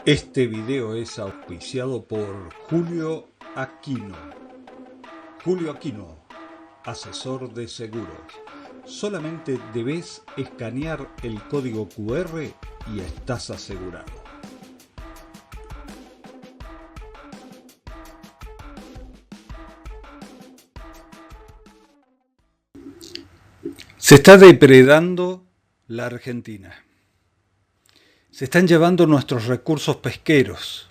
Este video es auspiciado por Julio Aquino. Julio Aquino, asesor de seguros. Solamente debes escanear el código QR y estás asegurado. Se está depredando la Argentina. Se están llevando nuestros recursos pesqueros,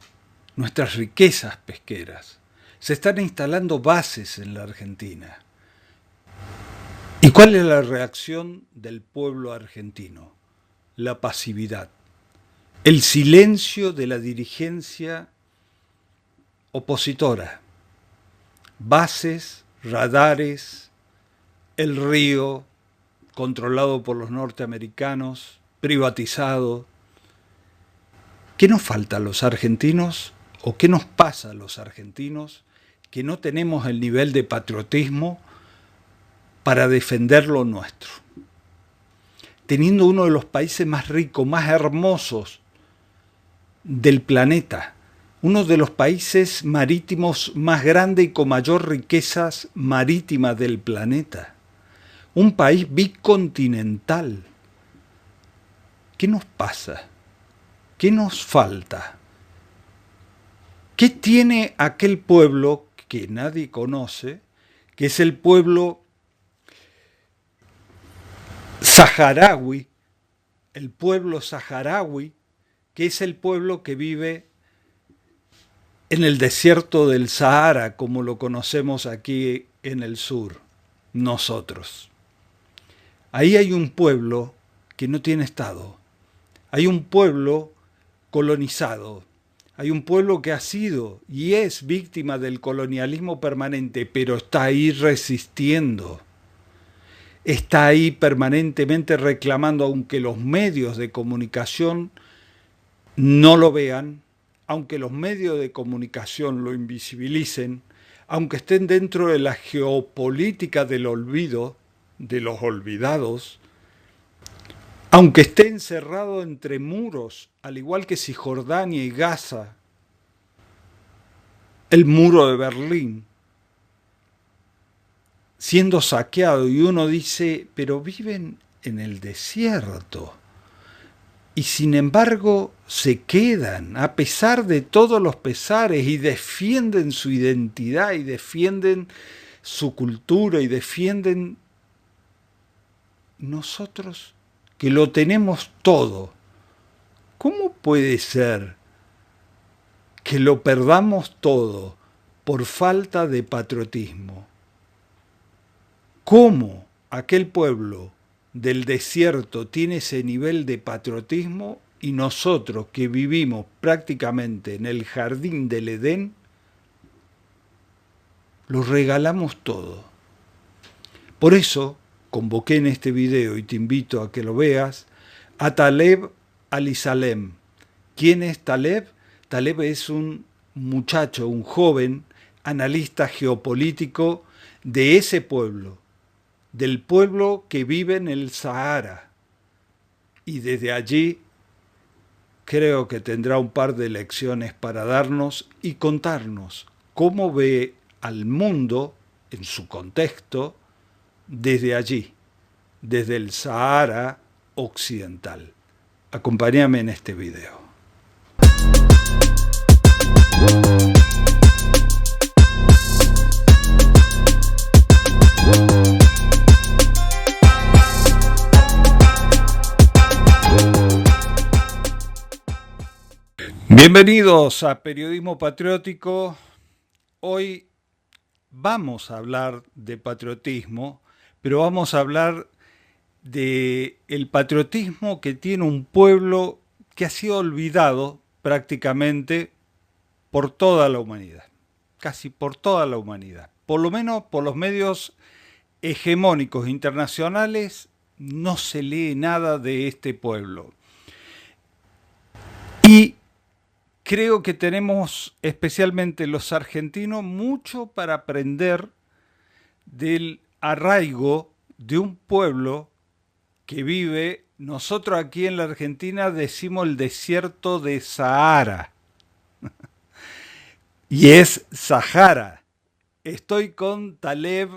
nuestras riquezas pesqueras. Se están instalando bases en la Argentina. ¿Y cuál es la reacción del pueblo argentino? La pasividad. El silencio de la dirigencia opositora. Bases, radares, el río controlado por los norteamericanos, privatizado. ¿Qué nos falta a los argentinos o qué nos pasa a los argentinos que no tenemos el nivel de patriotismo para defender lo nuestro? Teniendo uno de los países más ricos, más hermosos del planeta, uno de los países marítimos más grandes y con mayor riquezas marítimas del planeta, un país bicontinental. ¿Qué nos pasa? ¿Qué nos falta? ¿Qué tiene aquel pueblo que nadie conoce, que es el pueblo saharaui, que es el pueblo que vive en el desierto del Sahara, como lo conocemos aquí en el sur, nosotros? Ahí hay un pueblo que no tiene Estado, hay un pueblo colonizado, hay un pueblo que ha sido y es víctima del colonialismo permanente, pero está ahí resistiendo. Está ahí permanentemente reclamando, aunque los medios de comunicación no lo vean, aunque los medios de comunicación lo invisibilicen, aunque estén dentro de la geopolítica del olvido, de los olvidados, aunque esté encerrado entre muros, al igual que Cisjordania y Gaza, el muro de Berlín, siendo saqueado, y uno dice, pero viven en el desierto, y sin embargo se quedan, a pesar de todos los pesares, y defienden su identidad, y defienden su cultura, y defienden nosotros, que lo tenemos todo. ¿Cómo puede ser que lo perdamos todo por falta de patriotismo? ¿Cómo aquel pueblo del desierto tiene ese nivel de patriotismo y nosotros que vivimos prácticamente en el jardín del Edén, lo regalamos todo? Por eso convoqué en este video, y te invito a que lo veas, a Taleb Al-Salem. ¿Quién es Taleb? Taleb es un muchacho, un joven analista geopolítico de ese pueblo, del pueblo que vive en el Sahara. Y desde allí creo que tendrá un par de lecciones para darnos y contarnos cómo ve al mundo en su contexto desde allí, desde el Sahara occidental. Acompáñame en este video. Bienvenidos a Periodismo Patriótico. Hoy vamos a hablar de patriotismo, pero vamos a hablar de el patriotismo que tiene un pueblo que ha sido olvidado prácticamente por toda la humanidad, casi por toda la humanidad. Por lo menos por los medios hegemónicos internacionales no se lee nada de este pueblo. Y creo que tenemos, especialmente los argentinos, mucho para aprender del arraigo de un pueblo que vive Nosotros aquí en la Argentina decimos el desierto de Sahara y es Sahara. Estoy con Taleb,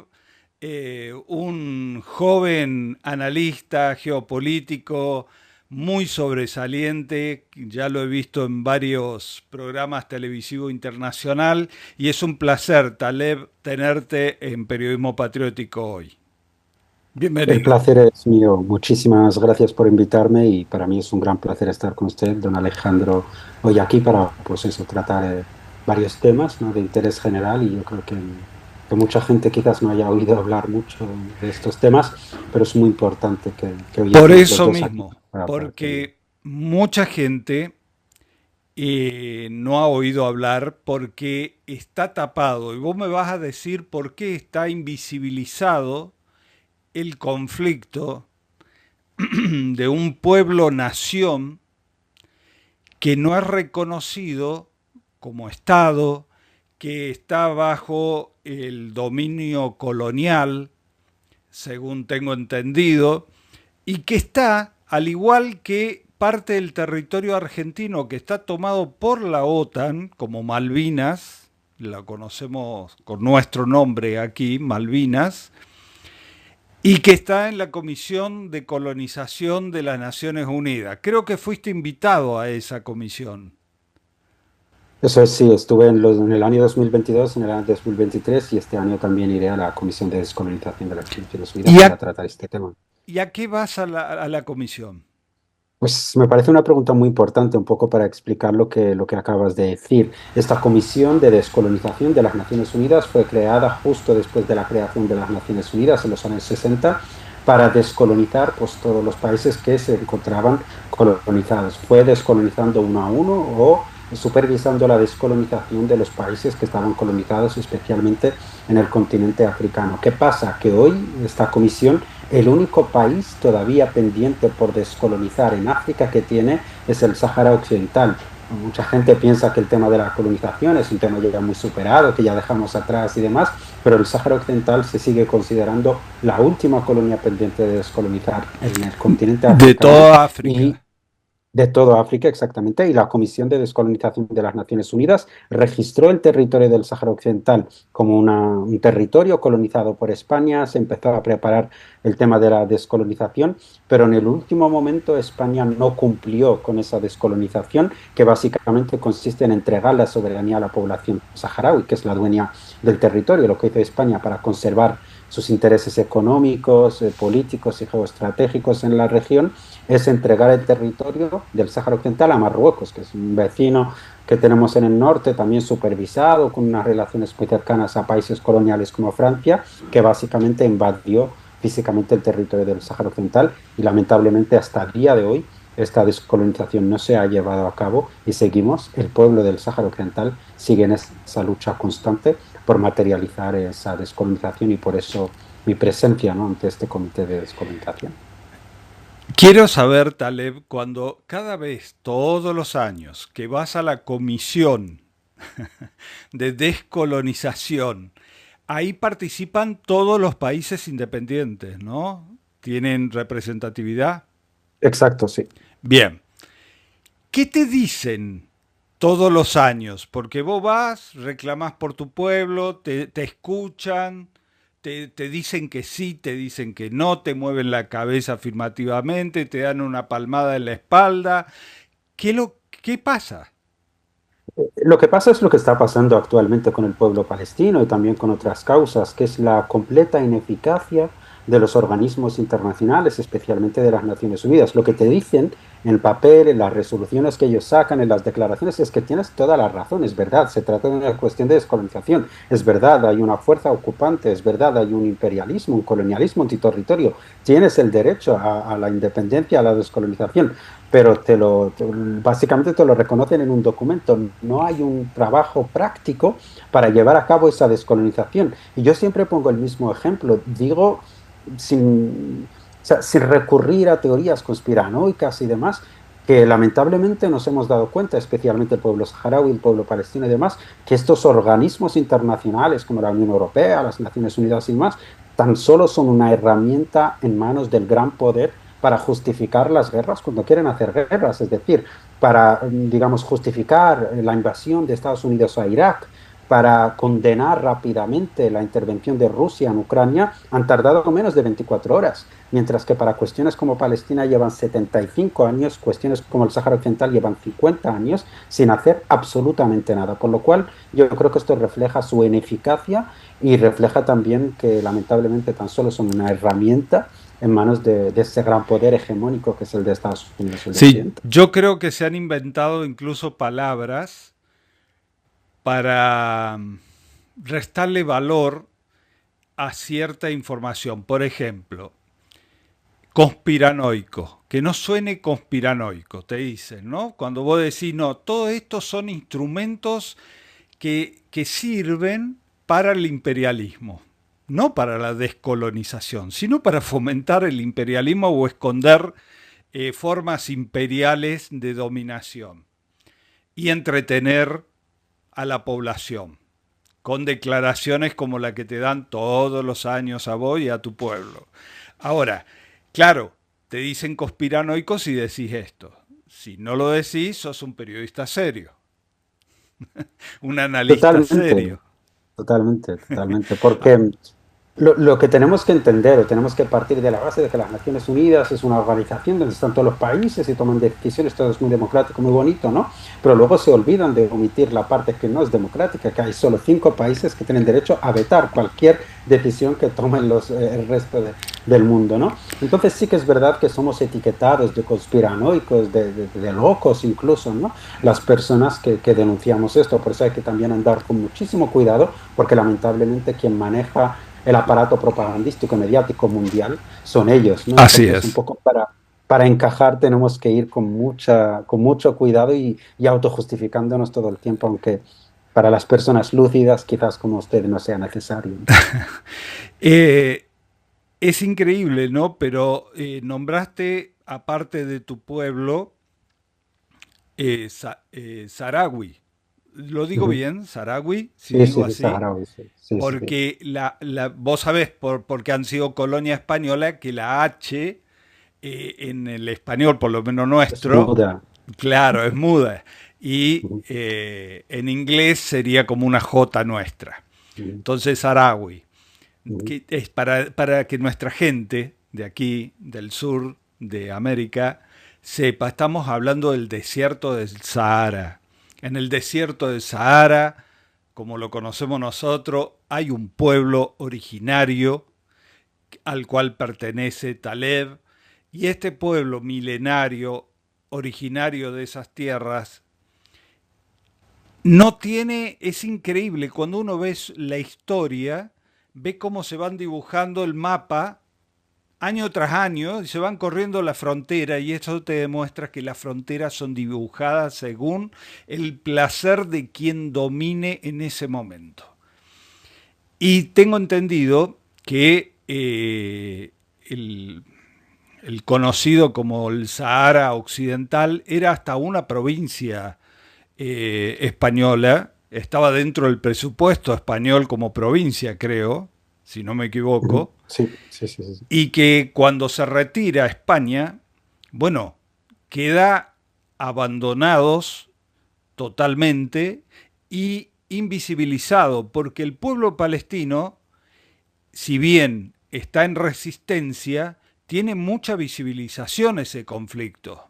un joven analista geopolítico muy sobresaliente, ya lo he visto en varios programas televisivos internacional y es un placer, Taleb, tenerte en Periodismo Patriótico hoy. El Bienvenido. placer es mío. Muchísimas gracias por invitarme y para mí es un gran placer estar con usted, don Alejandro, hoy aquí para, pues eso, tratar varios temas, ¿no?, de interés general y yo creo que mucha gente quizás no haya oído hablar mucho de estos temas, pero es muy importante que hoy Por estemos los eso dos aquí mismo, para hablar de ello. porque mucha gente no ha oído hablar porque está tapado y vos me vas a decir por qué está invisibilizado el conflicto de un pueblo-nación que no es reconocido como Estado, que está bajo el dominio colonial, según tengo entendido, y que está, al igual que parte del territorio argentino que está tomado por la OTAN, como Malvinas, la conocemos con nuestro nombre aquí, Malvinas, y que está en la Comisión de Colonización de las Naciones Unidas. Creo que fuiste invitado a esa comisión. Eso es, sí, estuve en el año 2022, en el año 2023 y este año también iré a la Comisión de Descolonización de las Naciones Unidas ¿Y para a, tratar este tema. y a qué vas a la comisión? Pues me parece una pregunta muy importante, un poco para explicar lo que acabas de decir. Esta Comisión de Descolonización de las Naciones Unidas fue creada justo después de la creación de las Naciones Unidas en los años 60 para descolonizar pues, todos los países que se encontraban colonizados. Fue descolonizando uno a uno o supervisando la descolonización de los países que estaban colonizados, especialmente en el continente africano. ¿Qué pasa? Que hoy esta comisión, el único país todavía pendiente por descolonizar en África que tiene es el Sáhara Occidental. Mucha gente piensa que el tema de la colonización es un tema ya muy superado, que ya dejamos atrás y demás, pero el Sáhara Occidental se sigue considerando la última colonia pendiente de descolonizar en el continente De africano toda y África. de toda África, exactamente, y la Comisión de Descolonización de las Naciones Unidas registró el territorio del Sáhara Occidental como un territorio colonizado por España, se empezó a preparar el tema de la descolonización, pero en el último momento España no cumplió con esa descolonización, que básicamente consiste en entregar la soberanía a la población saharaui, que es la dueña del territorio, lo que hizo España para conservar sus intereses económicos, políticos y geoestratégicos en la región, es entregar el territorio del Sáhara Occidental a Marruecos, que es un vecino que tenemos en el norte, también supervisado, con unas relaciones muy cercanas a países coloniales como Francia, que básicamente invadió físicamente el territorio del Sáhara Occidental y lamentablemente hasta el día de hoy esta descolonización no se ha llevado a cabo y seguimos, el pueblo del Sáhara Occidental sigue en esa lucha constante por materializar esa descolonización y por eso mi presencia, ¿no?, ante este comité de descolonización. Quiero saber, Taleb, cuando cada vez, todos los años, que vas a la comisión de descolonización, ahí participan todos los países independientes, ¿no? ¿Tienen representatividad? Exacto, sí. Bien. ¿Qué te dicen todos los años? Porque vos vas, reclamás por tu pueblo, te escuchan, te dicen que sí, te dicen que no, te mueven la cabeza afirmativamente, te dan una palmada en la espalda. ¿Qué pasa? Lo que pasa es lo que está pasando actualmente con el pueblo palestino y también con otras causas, que es la completa ineficacia de los organismos internacionales, especialmente de las Naciones Unidas. Lo que te dicen en papel, en las resoluciones que ellos sacan, en las declaraciones, es que tienes toda la razón, es verdad, se trata de una cuestión de descolonización, es verdad, hay una fuerza ocupante, es verdad, hay un imperialismo, un colonialismo en tu territorio, tienes el derecho a la independencia, a la descolonización, pero básicamente te lo reconocen en un documento. No hay un trabajo práctico para llevar a cabo esa descolonización. Y yo siempre pongo el mismo ejemplo, digo, sin, o sea, sin recurrir a teorías conspiranoicas y demás, que lamentablemente nos hemos dado cuenta, especialmente el pueblo saharaui, el pueblo palestino y demás, que estos organismos internacionales como la Unión Europea, las Naciones Unidas y demás, tan solo son una herramienta en manos del gran poder para justificar las guerras cuando quieren hacer guerras, es decir, para, digamos, justificar la invasión de Estados Unidos a Irak, para condenar rápidamente la intervención de Rusia en Ucrania, han tardado menos de 24 horas, mientras que para cuestiones como Palestina llevan 75 años, cuestiones como el Sáhara Occidental llevan 50 años sin hacer absolutamente nada, por lo cual yo creo que esto refleja su ineficacia y refleja también que lamentablemente tan solo son una herramienta en manos de ese gran poder hegemónico que es el de Estados Unidos y el de Sí, Occidente. yo creo que se han inventado incluso palabras para restarle valor a cierta información. Por ejemplo, conspiranoico, que no suene conspiranoico, te dicen, ¿no? Cuando vos decís, no, todo esto son instrumentos que sirven para el imperialismo, no para la descolonización, sino para fomentar el imperialismo o esconder formas imperiales de dominación y entretener a la población con declaraciones como la que te dan todos los años a vos y a tu pueblo. Ahora, claro, te dicen conspiranoicos si decís esto. Si no lo decís, sos un periodista serio, un analista Totalmente, serio. totalmente, porque lo que tenemos que entender o tenemos que partir de la base de que las Naciones Unidas es una organización donde están todos los países y toman decisiones, todo es muy democrático, muy bonito, ¿no? Pero luego se olvidan de omitir la parte que no es democrática, que hay solo 5 países que tienen derecho a vetar cualquier decisión que tomen el resto del mundo, ¿no? Entonces sí que es verdad que somos etiquetados de conspiranoicos, de locos incluso, ¿no? Las personas que denunciamos esto, por eso hay que también andar con muchísimo cuidado, porque lamentablemente quien maneja el aparato propagandístico y mediático mundial son ellos, ¿no? Así Entonces, un es. poco para encajar tenemos que ir con mucho cuidado y autojustificándonos todo el tiempo, aunque para las personas lúcidas quizás como usted no sea necesario, ¿no? Eh, es increíble, ¿no? Pero nombraste, aparte de tu pueblo, Sarawi. ¿Lo digo Ujú. bien, Sarawi? Si Sí, digo sí, sí, así. saharaui, sí, sí, sí, sí. Porque vos sabés, porque han sido colonia española, que la H en el español, por lo menos Es nuestro, muda. claro, es muda. Y Ujú, en inglés sería como una J nuestra. ujú, Entonces, Sarawi, ujú, que es para que nuestra gente de aquí, del sur de América, sepa, estamos hablando del desierto del Sahara. En el desierto del Sahara, como lo conocemos nosotros, hay un pueblo originario al cual pertenece Taleb, y este pueblo milenario, originario de esas tierras, no tiene, es increíble, cuando uno ve la historia, ve cómo se van dibujando el mapa año tras año, y se van corriendo la frontera, y eso te demuestra que las fronteras son dibujadas según el placer de quien domine en ese momento. Y tengo entendido que el conocido como el Sahara Occidental era hasta una provincia española, estaba dentro del presupuesto español como provincia, creo, si no me ujú. equivoco, Sí, sí, sí, sí, sí. y que cuando se retira España, bueno, queda abandonados totalmente y invisibilizado, porque el pueblo palestino, si bien está en resistencia, tiene mucha visibilización ese conflicto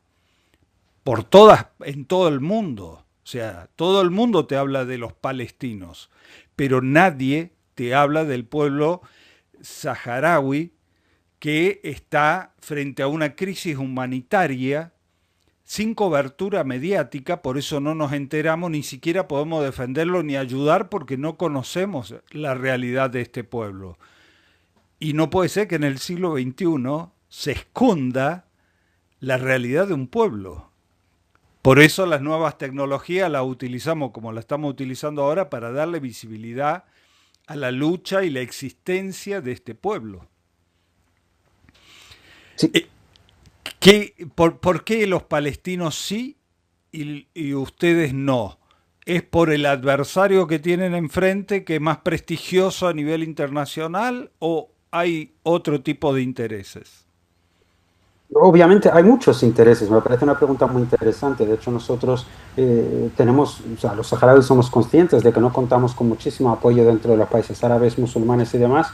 por todas en todo el mundo. O sea, todo el mundo te habla de los palestinos, pero nadie te habla del pueblo saharaui que está frente a una crisis humanitaria sin cobertura mediática, por eso no nos enteramos, ni siquiera podemos defenderlo ni ayudar porque no conocemos la realidad de este pueblo. Y no puede ser que en el siglo XXI se esconda la realidad de un pueblo. Por eso las nuevas tecnologías las utilizamos como la estamos utilizando ahora para darle visibilidad a la lucha y la existencia de este pueblo. Sí, Eh, por qué los palestinos sí y ustedes no? ¿Es por el adversario que tienen enfrente que es más prestigioso a nivel internacional o hay otro tipo de intereses? Obviamente hay muchos intereses, me parece una pregunta muy interesante. De hecho, nosotros tenemos, o sea, los saharauis somos conscientes de que no contamos con muchísimo apoyo dentro de los países árabes, musulmanes y demás,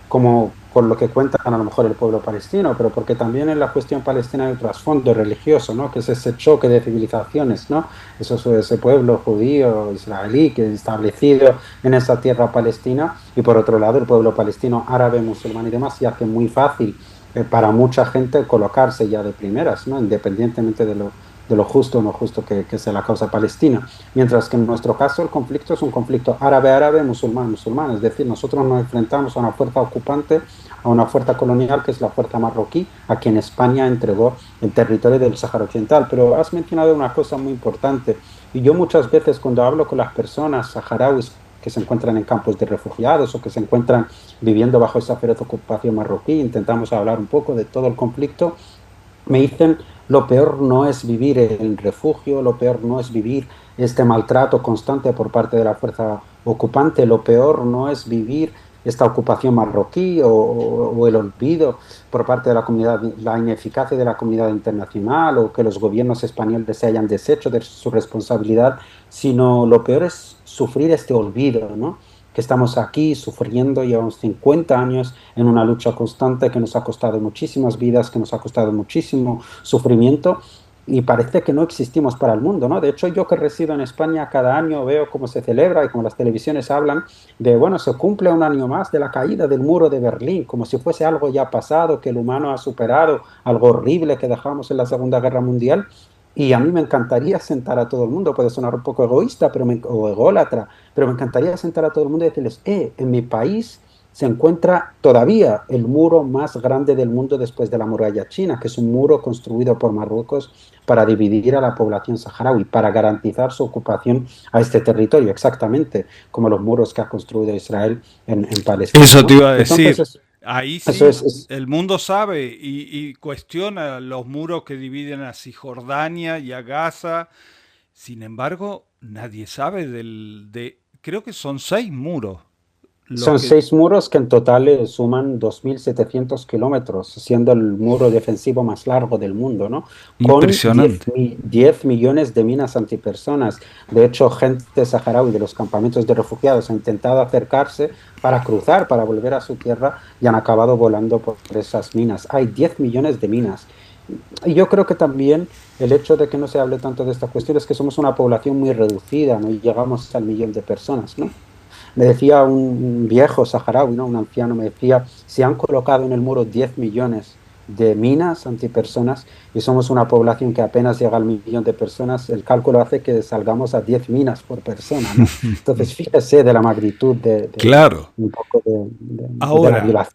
como por lo que cuentan a lo mejor el pueblo palestino, pero porque también en la cuestión palestina hay un trasfondo religioso, ¿no? Que es ese choque de civilizaciones, ¿no? Ese pueblo judío, israelí, que es establecido en esa tierra palestina, y por otro lado el pueblo palestino, árabe, musulmán y demás, y hace muy fácil para mucha gente colocarse ya de primeras, ¿no? Independientemente de lo justo o no justo que sea la causa palestina. Mientras que en nuestro caso el conflicto es un conflicto árabe-árabe, musulmán-musulmán. Es decir, nosotros nos enfrentamos a una fuerza ocupante, a una fuerza colonial que es la fuerza marroquí, a quien España entregó el territorio del Sáhara Occidental. Pero has mencionado una cosa muy importante. Y yo muchas veces cuando hablo con las personas saharauis que se encuentran en campos de refugiados o que se encuentran viviendo bajo esa feroz ocupación marroquí, intentamos hablar un poco de todo el conflicto, me dicen lo peor no es vivir en refugio, lo peor no es vivir este maltrato constante por parte de la fuerza ocupante, lo peor no es vivir esta ocupación marroquí o el olvido por parte de la comunidad, la ineficacia de la comunidad internacional o que los gobiernos españoles se hayan deshecho de su responsabilidad, sino lo peor es sufrir este olvido, ¿no? Que estamos aquí sufriendo, llevamos 50 años en una lucha constante que nos ha costado muchísimas vidas, que nos ha costado muchísimo sufrimiento y parece que no existimos para el mundo, ¿no? De hecho, yo que resido en España cada año veo cómo se celebra y cómo las televisiones hablan de, bueno, se cumple un año más de la caída del muro de Berlín, como si fuese algo ya pasado, que el humano ha superado, algo horrible que dejamos en la Segunda Guerra Mundial. Y a mí me encantaría sentar a todo el mundo, puede sonar un poco egoísta o ególatra, pero me encantaría sentar a todo el mundo y decirles, en mi país se encuentra todavía el muro más grande del mundo después de la muralla china, que es un muro construido por Marruecos para dividir a la población saharaui, para garantizar su ocupación a este territorio, exactamente como los muros que ha construido Israel en Palestina, Eso te ¿no? iba a Entonces, decir. Ahí eso sí, es el mundo sabe y cuestiona los muros que dividen a Cisjordania y a Gaza. Sin embargo, nadie sabe creo que son 6 muros los Son que 6 muros que en total suman 2.700 kilómetros, siendo el muro defensivo más largo del mundo, ¿no? Con impresionante. 10 millones de minas antipersonas. De hecho, gente saharaui de los campamentos de refugiados ha intentado acercarse para cruzar, para volver a su tierra y han acabado volando por esas minas. Hay 10 millones de minas. Y yo creo que también el hecho de que no se hable tanto de esta cuestión es que somos una población muy reducida, ¿no? Y llegamos al millón de personas, ¿no? Me decía un viejo saharaui, ¿no? Un anciano, me decía, si han colocado en el muro 10 millones de minas antipersonas y somos una población que apenas llega al millón de personas, el cálculo hace que salgamos a 10 minas por persona, ¿no? Entonces, fíjese de la magnitud Claro. un poco de la Ahora, violación.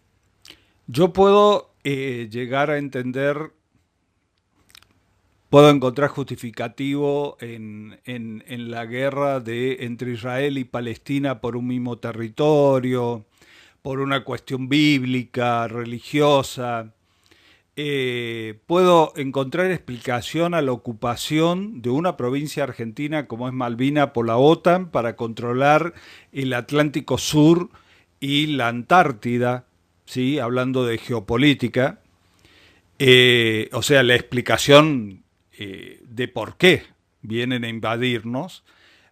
yo puedo llegar a entender, puedo encontrar justificativo en la guerra entre Israel y Palestina por un mismo territorio, por una cuestión bíblica, religiosa. Puedo encontrar explicación a la ocupación de una provincia argentina como es Malvina por la OTAN para controlar el Atlántico Sur y la Antártida, ¿sí? Hablando de geopolítica. O sea, la explicación de por qué vienen a invadirnos.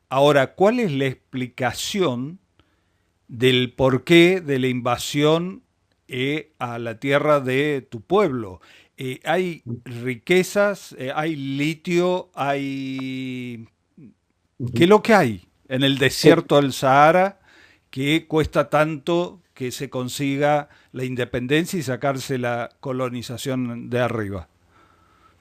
Ahora, ¿cuál es la explicación del porqué de la invasión a la tierra de tu pueblo? Hay riquezas, hay litio, hay... ¿Qué es Ujú. lo que hay en el Sí, desierto del Sahara que cuesta tanto que se consiga la independencia y sacarse la colonización de arriba?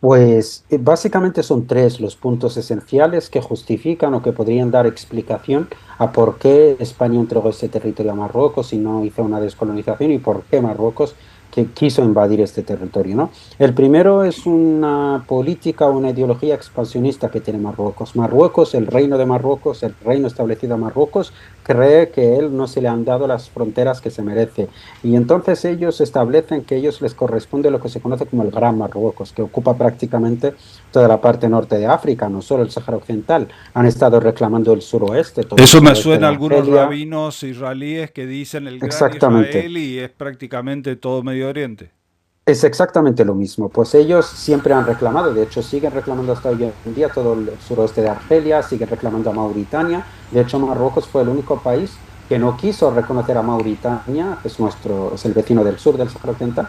pues básicamente son tres los puntos esenciales que justifican o que podrían dar explicación a por qué España entregó ese territorio a Marruecos y no hizo una descolonización y por qué Marruecos que quiso invadir este territorio, ¿no? El primero es una política o una ideología expansionista que tiene Marruecos. Marruecos, el reino de Marruecos, el reino establecido a Marruecos, cree que él no se le han dado las fronteras que se merece. Y entonces ellos establecen que a ellos les corresponde lo que se conoce como el Gran Marruecos, que ocupa prácticamente toda la parte norte de África, no solo el Sáhara Occidental. Han estado reclamando el suroeste, todo el Eso me suroeste de suena a algunos Argelia. rabinos israelíes que dicen el gran Exactamente. Israel y es prácticamente todo Medio Oriente. Es exactamente lo mismo, pues ellos siempre han reclamado, de hecho siguen reclamando hasta hoy en día todo el suroeste de Argelia, siguen reclamando a Mauritania, de hecho Marruecos fue el único país que no quiso reconocer a Mauritania, que es es el vecino del sur del Sáhara Occidental.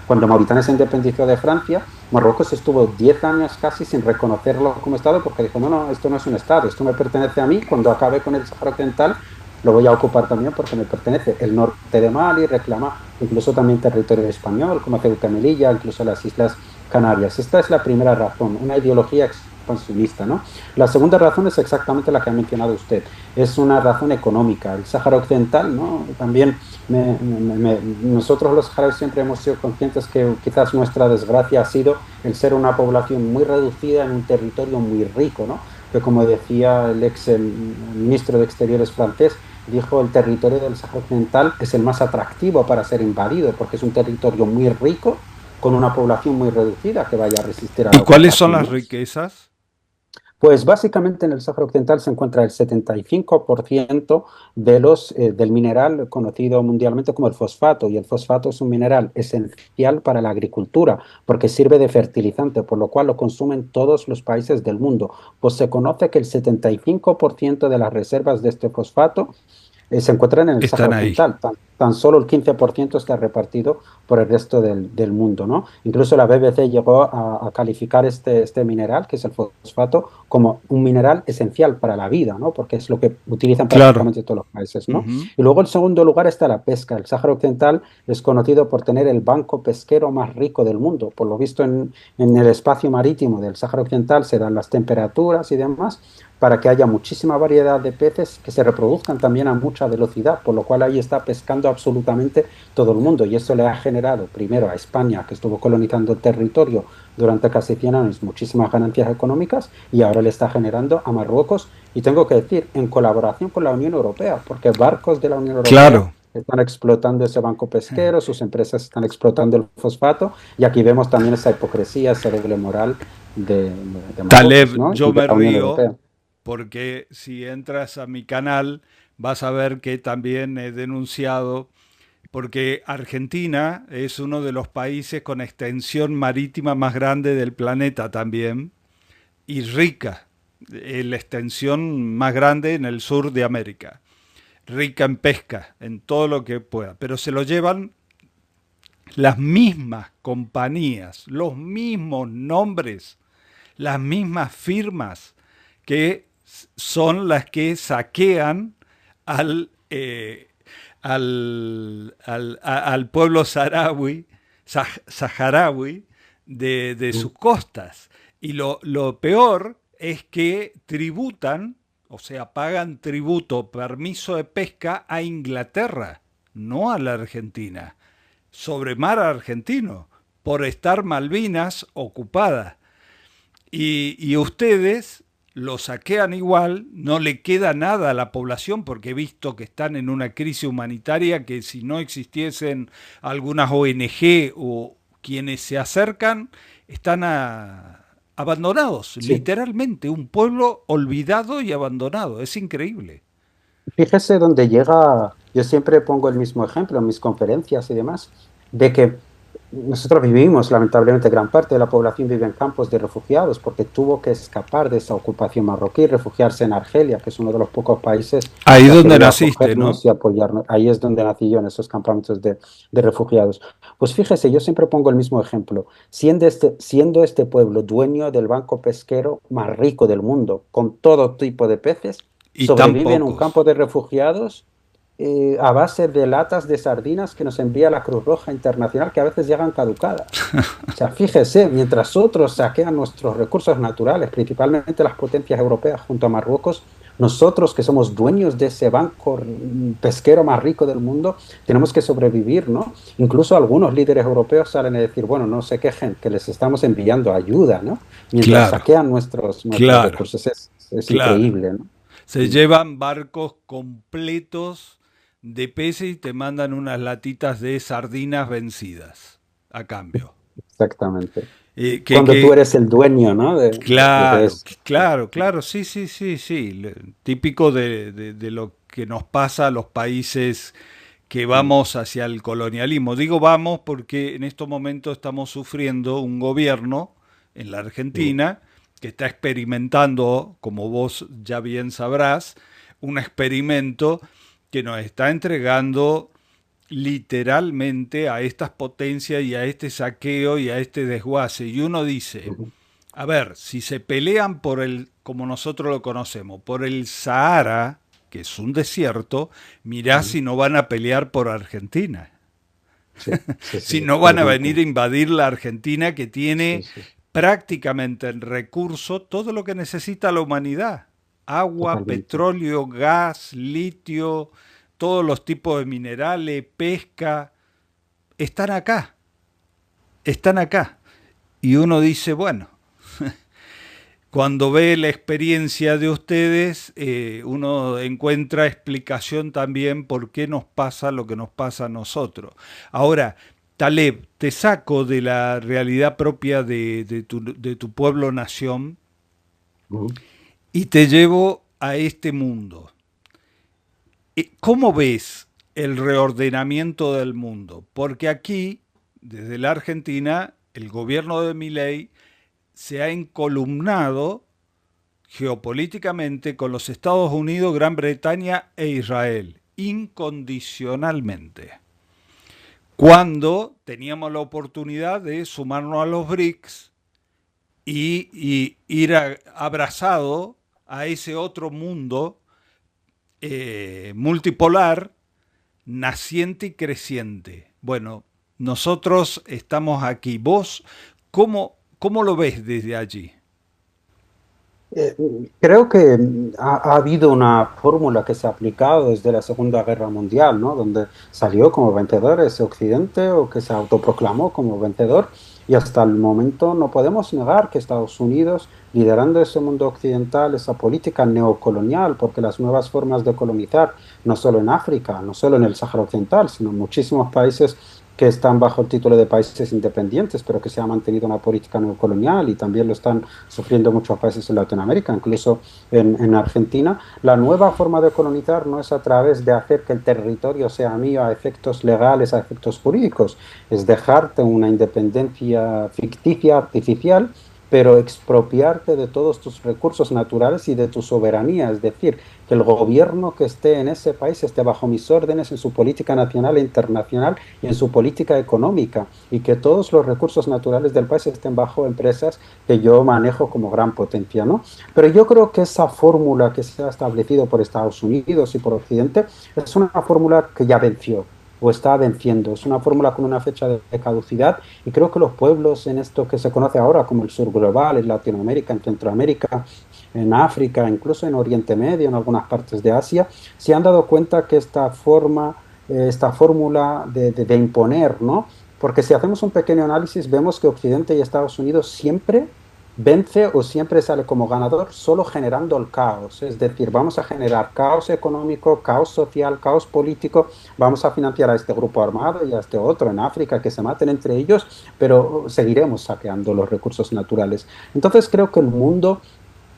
Cuando Mauritania se independizó de Francia, Marruecos estuvo 10 años casi sin reconocerlo como Estado porque dijo, no, no, esto no es un Estado, esto me pertenece a mí, cuando acabe con el Sáhara Occidental lo voy a ocupar también porque me pertenece. El norte de Mali reclama incluso también territorio español, como Ceuta y Melilla, incluso las Islas Canarias. Esta es la primera razón, una ideología expansionista, ¿no? La segunda razón es exactamente la que ha mencionado usted, es una razón económica. El Sáhara Occidental, ¿no? También nosotros los saharauis siempre hemos sido conscientes que quizás nuestra desgracia ha sido el ser una población muy reducida en un territorio muy rico, ¿no? Que como decía el ministro de Exteriores francés, dijo el territorio del Sáhara Occidental es el más atractivo para ser invadido porque es un territorio muy rico con una población muy reducida que vaya a resistir a ¿Y la cuáles son ocupación, las ¿no? riquezas? Pues básicamente en el Sáhara Occidental se encuentra el 75% del mineral conocido mundialmente como el fosfato, y el fosfato es un mineral esencial para la agricultura porque sirve de fertilizante, por lo cual lo consumen todos los países del mundo. Pues se conoce que el 75% de las reservas de este fosfato se encuentran en el Sáhara Están ahí. Occidental. Tan solo el 15% está repartido por el resto del mundo, ¿no? Incluso la BBC llegó a calificar este mineral, que es el fosfato, como un mineral esencial para la vida, ¿no? Porque es lo que utilizan Claro. prácticamente todos los países, ¿no? Ujú. Y luego, en segundo lugar, está la pesca. El Sáhara Occidental es conocido por tener el banco pesquero más rico del mundo. Por lo visto, en el espacio marítimo del Sáhara Occidental se dan las temperaturas y demás para que haya muchísima variedad de peces que se reproduzcan también a mucha velocidad, por lo cual ahí está pescando absolutamente todo el mundo. Y eso le ha generado primero a España, que estuvo colonizando el territorio durante casi 100 años, muchísimas ganancias económicas, y ahora le está generando a Marruecos, y tengo que decir, en colaboración con la Unión Europea, porque barcos de la Unión Europea Claro. están explotando ese banco pesquero, sus empresas están explotando el fosfato, y aquí vemos también esa hipocresía, esa doble moral de Marruecos, Taleb, ¿no? yo Y de me la Unión río Europea. porque si entras a mi canal vas a ver que también he denunciado, porque Argentina es uno de los países con extensión marítima más grande del planeta también y rica, la extensión más grande en el sur de América, rica en pesca, en todo lo que pueda, pero se lo llevan las mismas compañías, los mismos nombres, las mismas firmas que son las que saquean al, al pueblo saharaui de sus costas. Y lo peor es que tributan, o sea, pagan tributo, permiso de pesca a Inglaterra, no a la Argentina, sobre mar argentino, por estar Malvinas ocupada. Y ustedes lo saquean igual, no le queda nada a la población porque he visto que están en una crisis humanitaria que si no existiesen algunas ONG o quienes se acercan, están abandonados, Sí, literalmente, un pueblo olvidado y abandonado. Es increíble. fíjese dónde llega, yo siempre pongo el mismo ejemplo en mis conferencias y demás, de que nosotros vivimos, lamentablemente, gran parte de la población vive en campos de refugiados porque tuvo que escapar de esa ocupación marroquí, refugiarse en Argelia, que es uno de los pocos países Ahí que donde accedió a naciste, ¿no? acogernos y apoyarnos. Ahí es donde nací yo, en esos campamentos de refugiados. Pues fíjese, yo siempre pongo el mismo ejemplo. Siendo este pueblo dueño del banco pesquero más rico del mundo, con todo tipo de peces, Y tan sobrevive en un campo pocos. de refugiados a base de latas de sardinas que nos envía la Cruz Roja Internacional, que a veces llegan caducadas. O sea, fíjese, mientras otros saquean nuestros recursos naturales, principalmente las potencias europeas junto a Marruecos, nosotros que somos dueños de ese banco pesquero más rico del mundo, tenemos que sobrevivir, ¿no? Incluso algunos líderes europeos salen a decir, bueno, no se quejen, que les estamos enviando ayuda, ¿no? Mientras Claro, saquean nuestros claro, recursos. Es claro. increíble, ¿no? Se Mm, llevan barcos completos de peces y te mandan unas latitas de sardinas vencidas a cambio. exactamente. Eh, que, Cuando tú que, eres el dueño, ¿no? De claro, eso. claro, claro, sí, sí, sí, sí. Típico de lo que nos pasa a los países que vamos hacia el colonialismo. Digo vamos porque en estos momentos estamos sufriendo un gobierno en la Argentina que está experimentando, como vos ya bien sabrás, un experimento que nos está entregando literalmente a estas potencias y a este saqueo y a este desguace. Y uno dice, a ver, si se pelean por el, como nosotros lo conocemos, por el Sahara, que es un desierto, mirá si no van a pelear por Argentina. Sí, sí, Si sí, no van a venir totalmente. a invadir la Argentina que Sí, tiene sí, prácticamente en recurso todo lo que necesita la humanidad. Agua, totalmente. petróleo, gas, litio, todos los tipos de minerales, pesca, están acá, están acá. Y uno dice, bueno, cuando ve la experiencia de ustedes, uno encuentra explicación también por qué nos pasa lo que nos pasa a nosotros. Ahora, Taleb, te saco de la realidad propia de tu pueblo-nación Ujú. y te llevo a este mundo. ¿Cómo ves el reordenamiento del mundo? Porque aquí, desde la Argentina, el gobierno de Milei se ha encolumnado geopolíticamente con los Estados Unidos, Gran Bretaña e Israel, incondicionalmente. Cuando teníamos la oportunidad de sumarnos a los BRICS y ir abrazado a ese otro mundo multipolar, naciente y creciente. Bueno, nosotros estamos aquí. ¿Vos cómo lo ves desde allí? Eh, Creo que ha habido una fórmula que se ha aplicado desde la Segunda Guerra Mundial, ¿no? Donde salió como vencedor ese Occidente o que se autoproclamó como vencedor. Y hasta el momento no podemos negar que Estados Unidos, liderando ese mundo occidental, esa política neocolonial, porque las nuevas formas de colonizar, no solo en África, no solo en el Sáhara Occidental, sino en muchísimos países que están bajo el título de países independientes, pero que se ha mantenido una política neocolonial y también lo están sufriendo muchos países en Latinoamérica, incluso en Argentina. La nueva forma de colonizar no es a través de hacer que el territorio sea mío a efectos legales, a efectos jurídicos, es dejarte una independencia ficticia, artificial, pero expropiarte de todos tus recursos naturales y de tu soberanía, es decir, que el gobierno que esté en ese país esté bajo mis órdenes en su política nacional e internacional y en su política económica, y que todos los recursos naturales del país estén bajo empresas que yo manejo como gran potencia, ¿no? Pero yo creo que esa fórmula que se ha establecido por Estados Unidos y por Occidente es una fórmula que ya venció o está venciendo. Es una fórmula con una fecha de caducidad y creo que los pueblos en esto que se conoce ahora como el sur global, en Latinoamérica, en Centroamérica, en África, incluso en Oriente Medio, en algunas partes de Asia, se han dado cuenta que esta fórmula de imponer, ¿no? Porque si hacemos un pequeño análisis, vemos que Occidente y Estados Unidos siempre vence o siempre sale como ganador solo generando el caos. Es decir, vamos a generar caos económico, caos social, caos político, vamos a financiar a este grupo armado y a este otro en África que se maten entre ellos, pero seguiremos saqueando los recursos naturales. Entonces creo que el mundo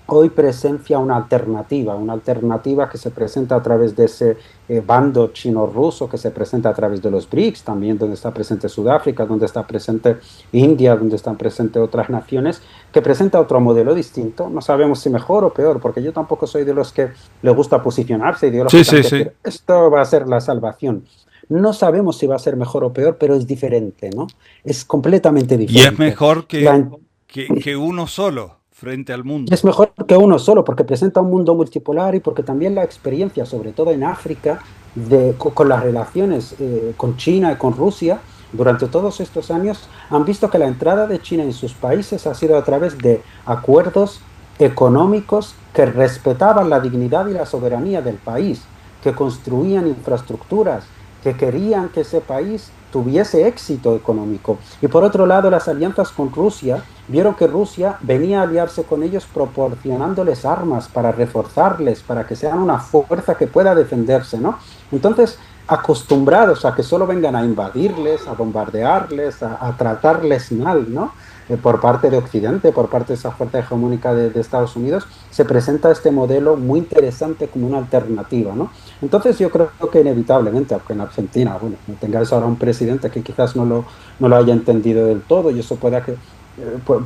hoy presencia una alternativa que se presenta a través de ese bando chino-ruso, que se presenta a través de los BRICS, también donde está presente Sudáfrica, donde está presente India, donde están presentes otras naciones, que presenta otro modelo distinto. No sabemos si mejor o peor, porque yo tampoco soy de los que le gusta posicionarse Sí, sí, ideológicamente, sí. decir, esto va a ser la salvación. No sabemos si va a ser mejor o peor, pero es diferente, ¿no? Es completamente Y es diferente. mejor La, que uno solo frente al Y es mundo. mejor que uno solo porque presenta un mundo multipolar y porque también la experiencia, sobre todo en África, con las relaciones con China y con Rusia, durante todos estos años han visto que la entrada de China en sus países ha sido a través de acuerdos económicos que respetaban la dignidad y la soberanía del país, que construían infraestructuras, que querían que ese país tuviese éxito económico. Y por otro lado, las alianzas con Rusia vieron que Rusia venía a aliarse con ellos proporcionándoles armas para reforzarles, para que sean una fuerza que pueda defenderse, ¿no? Entonces, acostumbrados a que solo vengan a invadirles, a bombardearles, a tratarles mal, ¿no? Por parte de Occidente, por parte de esa fuerza hegemónica de Estados Unidos, se presenta este modelo muy interesante como una alternativa, ¿no? Entonces yo creo que inevitablemente, aunque en Argentina, bueno, tengáis ahora un presidente que quizás no lo haya entendido del todo y eso pueda que... pues,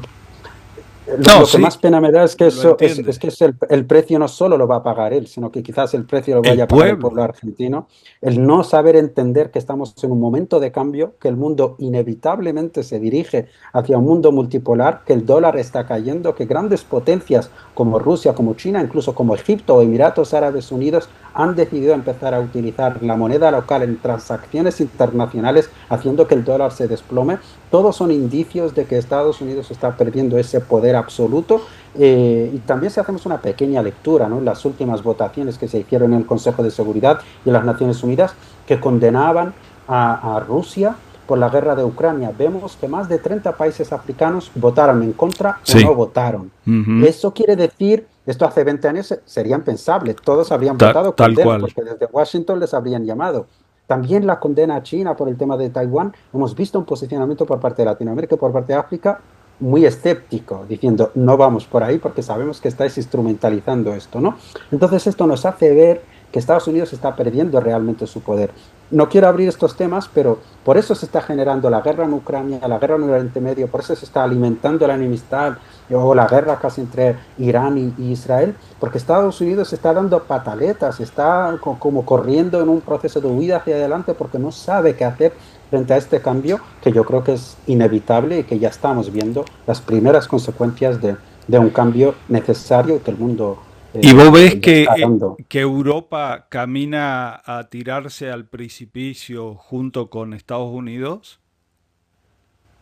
No, lo que sí, más pena me da es que lo eso es entiende. que el precio no solo lo va a pagar él, sino que quizás el precio lo El vaya a pagar el pueblo pueblo. argentino. El no saber entender que estamos en un momento de cambio, que el mundo inevitablemente se dirige hacia un mundo multipolar, que el dólar está cayendo, que grandes potencias como Rusia, como China, incluso como Egipto o Emiratos Árabes Unidos han decidido empezar a utilizar la moneda local en transacciones internacionales, haciendo que el dólar se desplome. Todos son indicios de que Estados Unidos está perdiendo ese poder absoluto. Y también si hacemos una pequeña lectura, ¿no? En las últimas votaciones que se hicieron en el Consejo de Seguridad y en las Naciones Unidas, que condenaban a Rusia por la guerra de Ucrania, vemos que más de 30 países africanos votaron en contra o no Sí. votaron. Ujú. Eso quiere decir, esto hace 20 años sería impensable, todos habrían votado Tal condena cual. porque desde Washington les habrían llamado. También la condena a China por el tema de Taiwán. Hemos visto un posicionamiento por parte de Latinoamérica y por parte de África muy escéptico, diciendo no vamos por ahí porque sabemos que estáis instrumentalizando esto, ¿no? Entonces esto nos hace ver que Estados Unidos está perdiendo realmente su poder. No quiero abrir estos temas, pero por eso se está generando la guerra en Ucrania, la guerra en Oriente Medio, por eso se está alimentando la enemistad o la guerra casi entre Irán y Israel, porque Estados Unidos está dando pataletas, está como corriendo en un proceso de huida hacia adelante porque no sabe qué hacer frente a este cambio que yo creo que es inevitable y que ya estamos viendo las primeras consecuencias de un cambio necesario que el mundo ¿Y vos ves ya está dando. que Europa camina a tirarse al precipicio junto con Estados Unidos?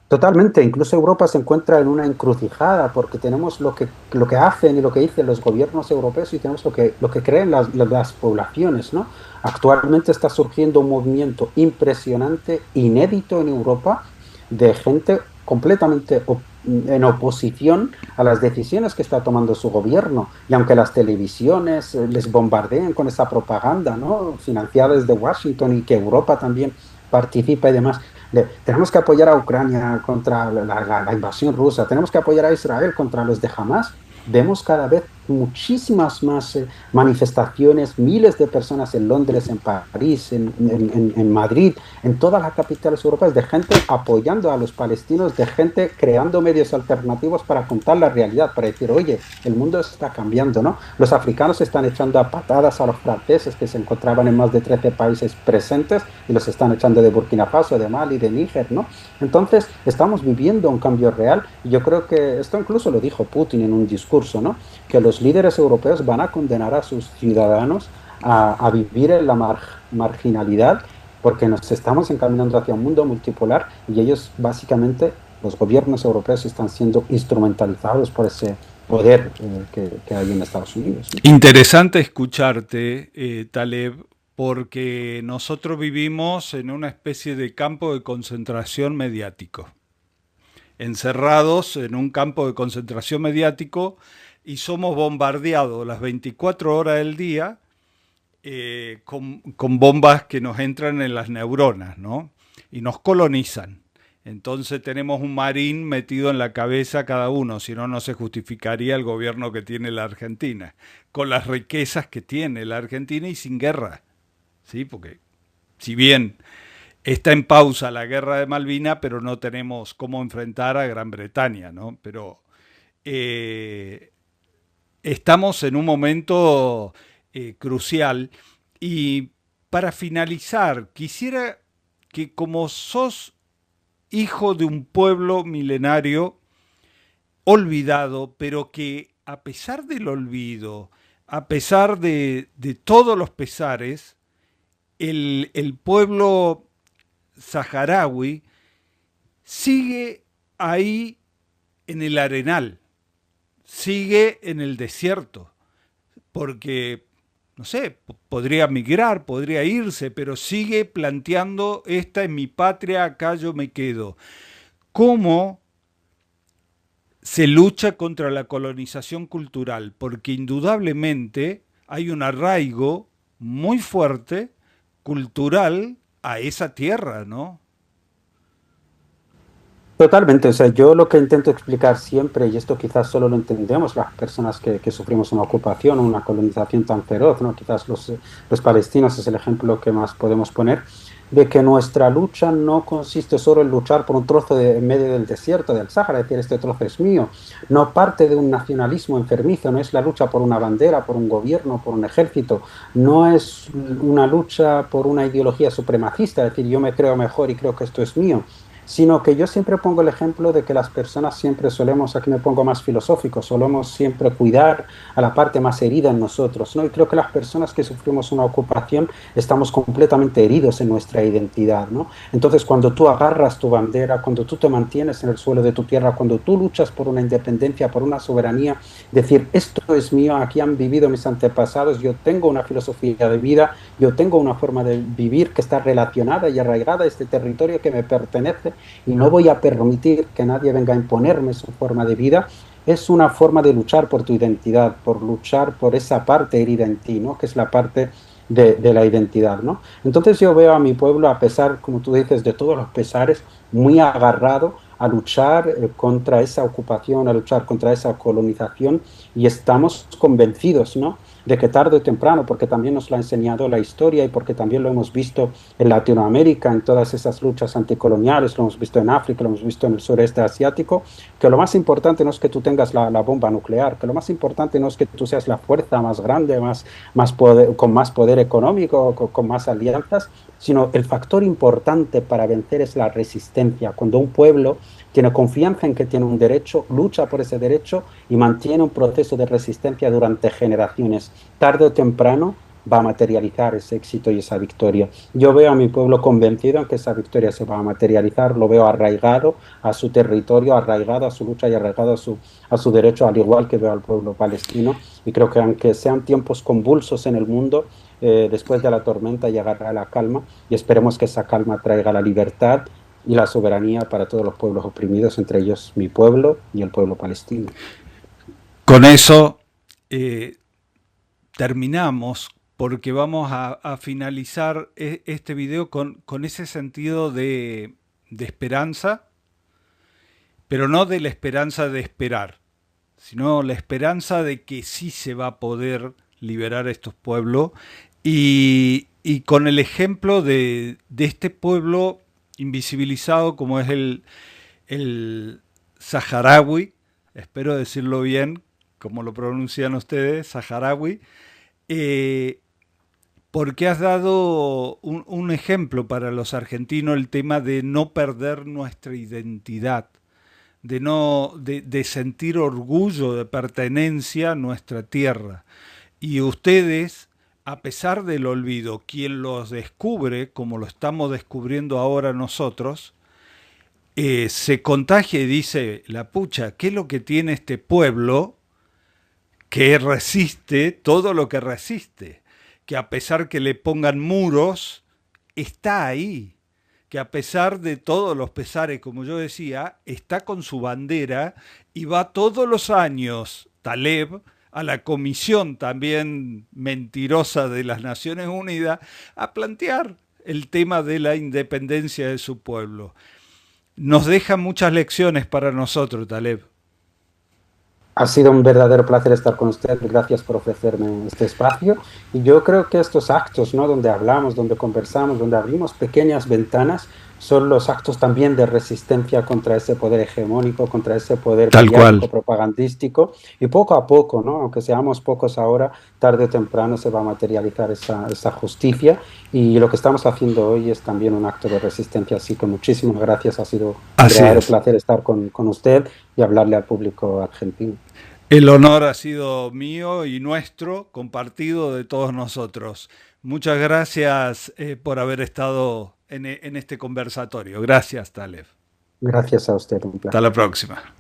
Totalmente, incluso Europa se encuentra en una encrucijada porque tenemos lo que hacen y lo que dicen los gobiernos europeos y tenemos lo que creen las poblaciones, ¿no? Actualmente está surgiendo un movimiento impresionante, inédito en Europa, de gente completamente en oposición a las decisiones que está tomando su gobierno. Y aunque las televisiones les bombardeen con esa propaganda, ¿no? Financiada desde Washington y que Europa también participa y demás, tenemos que apoyar a Ucrania contra la invasión rusa, tenemos que apoyar a Israel contra los de Hamas. Vemos cada vez muchísimas más manifestaciones, miles de personas en Londres, en París, en Madrid, en todas las capitales europeas, de gente apoyando a los palestinos, de gente creando medios alternativos para contar la realidad, para decir, oye, el mundo está cambiando, ¿no? Los africanos están echando a patadas a los franceses que se encontraban en más de 13 países presentes y los están echando de Burkina Faso, de Mali, de Níger, ¿no? Entonces, estamos viviendo un cambio real y yo creo que esto incluso lo dijo Putin en un discurso, ¿no? Que los líderes europeos van a condenar a sus ciudadanos a vivir en la marginalidad porque nos estamos encaminando hacia un mundo multipolar y ellos básicamente, los gobiernos europeos están siendo instrumentalizados por ese poder que hay en Estados Unidos, ¿no? Interesante escucharte, Taleb, porque nosotros vivimos en una especie de campo de concentración mediático, encerrados en un campo de concentración mediático y somos bombardeados las 24 horas del día con bombas que nos entran en las neuronas, ¿no? Y nos colonizan. Entonces tenemos un marín metido en la cabeza cada uno, si no, no se justificaría el gobierno que tiene la Argentina, con las riquezas que tiene la Argentina y sin guerra, ¿sí? Porque si bien está en pausa la guerra de Malvinas, pero no tenemos cómo enfrentar a Gran Bretaña, ¿no? Pero eh, estamos en un momento crucial y para finalizar, quisiera que como sos hijo de un pueblo milenario olvidado, pero que a pesar del olvido, a pesar de todos los pesares, el pueblo saharaui sigue ahí en el arenal, sigue en el desierto, porque, no sé, podría migrar, podría irse, pero sigue planteando, esta es mi patria, acá yo me quedo. ¿Cómo se lucha contra la colonización cultural? Porque indudablemente hay un arraigo muy fuerte cultural a esa tierra, ¿no? Totalmente, o sea, yo lo que intento explicar siempre, y esto quizás solo lo entendemos las personas que sufrimos una ocupación o una colonización tan feroz, ¿no? Quizás los palestinos es el ejemplo que más podemos poner, de que nuestra lucha no consiste solo en luchar por un trozo en medio del desierto del Sáhara, es decir, este trozo es mío, no parte de un nacionalismo enfermizo, no es la lucha por una bandera, por un gobierno, por un ejército, no es una lucha por una ideología supremacista, es decir, yo me creo mejor y creo que esto es mío, sino que yo siempre pongo el ejemplo de que las personas siempre solemos, aquí me pongo más filosófico, solemos siempre cuidar a la parte más herida en nosotros, ¿no? Y creo que las personas que sufrimos una ocupación estamos completamente heridos en nuestra identidad, ¿no? Entonces, cuando tú agarras tu bandera, cuando tú te mantienes en el suelo de tu tierra, cuando tú luchas por una independencia, por una soberanía, decir, esto es mío, aquí han vivido mis antepasados, yo tengo una filosofía de vida, yo tengo una forma de vivir que está relacionada y arraigada a este territorio que me pertenece y no voy a permitir que nadie venga a imponerme su forma de vida, es una forma de luchar por tu identidad, por luchar por esa parte herida en ti, ¿no? Que es la parte de la identidad, ¿no? Entonces yo veo a mi pueblo, a pesar, como tú dices, de todos los pesares, muy agarrado a luchar contra esa ocupación, a luchar contra esa colonización y estamos convencidos, ¿no? De que tarde o temprano, porque también nos lo ha enseñado la historia y porque también lo hemos visto en Latinoamérica, en todas esas luchas anticoloniales, lo hemos visto en África, lo hemos visto en el sureste asiático, que lo más importante no es que tú tengas la bomba nuclear, que lo más importante no es que tú seas la fuerza más grande, más poder, con más poder económico, con más alianzas, sino el factor importante para vencer es la resistencia. Cuando un pueblo tiene confianza en que tiene un derecho, lucha por ese derecho y mantiene un proceso de resistencia durante generaciones. Tarde o temprano va a materializar ese éxito y esa victoria. Yo veo a mi pueblo convencido en que esa victoria se va a materializar, lo veo arraigado a su territorio, arraigado a su lucha y arraigado a su derecho, al igual que veo al pueblo palestino. Y creo que aunque sean tiempos convulsos en el mundo, después de la tormenta llegará la calma y esperemos que esa calma traiga la libertad y la soberanía para todos los pueblos oprimidos, entre ellos mi pueblo y el pueblo palestino. Con eso eh, terminamos porque vamos a finalizar este video con ese sentido de esperanza, pero no de la esperanza de esperar, sino la esperanza de que sí se va a poder liberar a estos pueblos y con el ejemplo de este pueblo invisibilizado como es el saharaui, espero decirlo bien, como lo pronuncian ustedes, saharaui, eh, porque has dado un ejemplo para los argentinos el tema de no perder nuestra identidad, de no de sentir orgullo de pertenencia a nuestra tierra. Y ustedes, a pesar del olvido, quien los descubre, como lo estamos descubriendo ahora nosotros, se contagia y dice, la pucha, ¿qué es lo que tiene este pueblo que resiste todo lo que resiste? Que a pesar que le pongan muros, está ahí. Que a pesar de todos los pesares, como yo decía, está con su bandera y va todos los años, Taleb, a la comisión también mentirosa de las Naciones Unidas, a plantear el tema de la independencia de su pueblo. Nos deja muchas lecciones para nosotros, Taleb. Ha sido un verdadero placer estar con usted. Gracias por ofrecerme este espacio. Y yo creo que estos actos, ¿no? Donde hablamos, donde conversamos, donde abrimos pequeñas ventanas, son los actos también de resistencia contra ese poder hegemónico, contra ese poder Tal cual. mediático, propagandístico. Y poco a poco, ¿no? Aunque seamos pocos ahora, tarde o temprano se va a materializar esa justicia. Y lo que estamos haciendo hoy es también un acto de resistencia. Así que muchísimas gracias. Ha sido un Así verdadero es. placer estar con usted y hablarle al público argentino. El honor ha sido mío y nuestro, compartido de todos nosotros. Muchas gracias por haber estado en este conversatorio. Gracias, Taleb. Gracias a usted, un Hasta placer. la próxima.